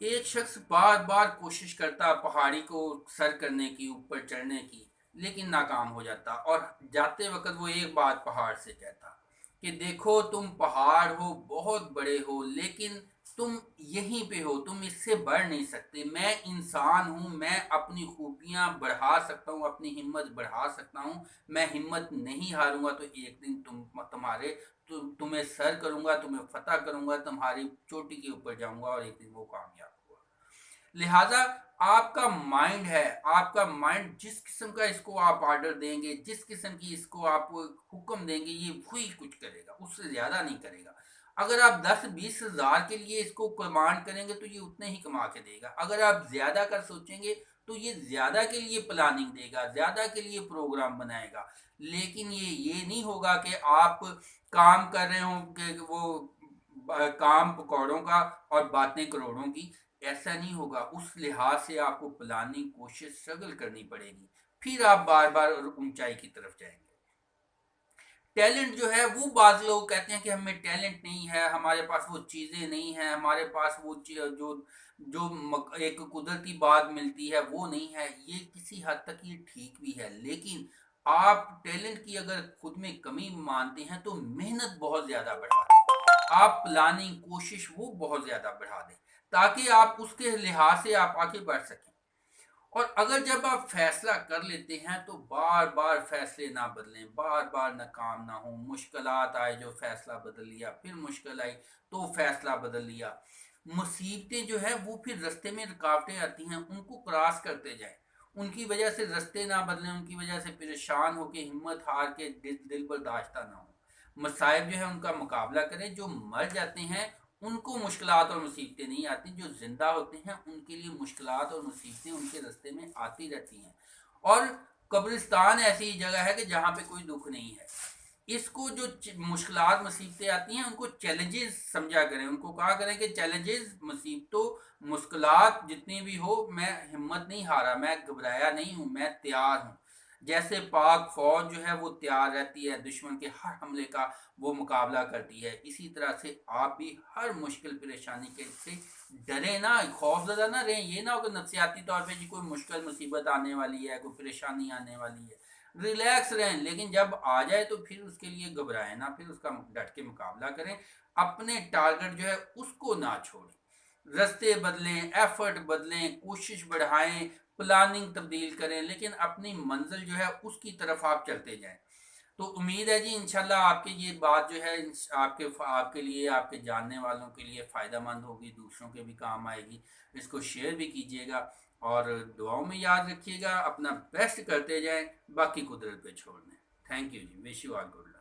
एक शख्स बार बार कोशिश करता पहाड़ी को सर करने की, ऊपर चढ़ने की, लेकिन नाकाम हो जाता। और जाते वक्त वो एक बात पहाड़ से कहता कि देखो, तुम पहाड़ हो, बहुत बड़े हो, लेकिन तुम यहीं पे हो, तुम इससे बढ़ नहीं सकते। मैं इंसान हूँ, मैं अपनी खूबियाँ बढ़ा सकता हूँ, अपनी हिम्मत बढ़ा सकता हूँ। मैं हिम्मत नहीं हारूंगा तो एक दिन तुम्हें सर करूंगा, तुम्हें फतह करूंगा, तुम्हारी चोटी के ऊपर जाऊंगा और एक दिन वो कामयाब हुआ। लिहाजा आपका माइंड है, आपका माइंड जिस किस्म का इसको आप ऑर्डर देंगे, जिस किस्म की इसको आप हुक्म देंगे, ये वही कुछ करेगा, उससे ज़्यादा नहीं करेगा। अगर आप 10-20 हज़ार के लिए इसको कमांड करेंगे तो ये उतने ही कमा के देगा। अगर आप ज़्यादा कर सोचेंगे तो ये ज़्यादा के लिए प्लानिंग देगा, ज़्यादा के लिए प्रोग्राम बनाएगा। लेकिन ये नहीं होगा कि आप काम कर रहे हो कि वो काम पकौड़ों का और बातें करोड़ों की। ऐसा नहीं होगा। उस लिहाज से आपको प्लानिंग, कोशिश, स्ट्रगल करनी पड़ेगी। फिर आप बार बार ऊंचाई की तरफ जाएंगे। टैलेंट जो है, वो बाज लोग कहते हैं कि हमें टैलेंट नहीं है, हमारे पास वो चीज़ें नहीं है, हमारे पास वो जो जो एक कुदरती बात मिलती है वो नहीं है। ये किसी हद तक ये ठीक भी है, लेकिन आप टैलेंट की अगर खुद में कमी मानते हैं तो मेहनत बहुत ज़्यादा बढ़ा दें। आप प्लानिंग, कोशिश वो बहुत ज़्यादा बढ़ा दें, ताकि आप उसके लिहाज से आप आगे बढ़ सकें। और अगर जब आप फैसला कर लेते हैं तो बार बार फैसले ना बदलें, बार बार नाकाम ना हो। मुश्किलात आए, जो फैसला बदल लिया, फिर मुश्किल आई तो फैसला बदल लिया। मुसीबतें जो है वो फिर रास्ते में रुकावटें आती हैं, उनको क्रॉस करते जाएं। उनकी वजह से रास्ते ना बदलें, उनकी वजह से परेशान होकर हिम्मत हार के दिल बर्दाश्त ना हो। मसाइब जो है उनका मुकाबला करें। जो मर जाते हैं उनको मुश्किलात और मुसीबतें नहीं आती, जो जिंदा होते हैं उनके लिए मुश्किलात और मुसीबतें उनके रास्ते में आती रहती हैं। और कब्रिस्तान ऐसी जगह है कि जहाँ पे कोई दुख नहीं है। इसको जो मुश्किलात मुसीबतें आती हैं उनको चैलेंजेस समझा करें, उनको कहा करें कि चैलेंजेस, मुसीबतों, मुश्किलात जितनी भी हो, मैं हिम्मत नहीं हारा, मैं घबराया नहीं हूँ, मैं तैयार हूँ। जैसे पाक फौज जो है वो तैयार रहती है दुश्मन के हर हमले का, वो मुकाबला करती है, इसी तरह से आप भी हर मुश्किल परेशानी के से डरे ना, खौफजदा ना रहें। ये ना हो कि नफसियाती तौर पे जी कोई मुश्किल मुसीबत आने वाली है, कोई परेशानी आने वाली है, रिलैक्स रहें। लेकिन जब आ जाए तो फिर उसके लिए घबराएं ना, फिर उसका डट के मुकाबला करें। अपने टारगेट जो है उसको ना छोड़ें। रास्ते बदलें, एफर्ट बदलें, कोशिश बढ़ाएं, प्लानिंग तब्दील करें, लेकिन अपनी मंजिल जो है उसकी तरफ आप चलते जाएं। तो उम्मीद है जी, इंशाल्लाह आपकी ये बात जो है आपके आपके लिए, आपके जानने वालों के लिए फ़ायदा मंद होगी, दूसरों के भी काम आएगी। इसको शेयर भी कीजिएगा और दुआओं में याद रखिएगा। अपना बेस्ट करते जाएं, बाकी कुदरत पे छोड़ दें। Thank you ji, wish you all good luck.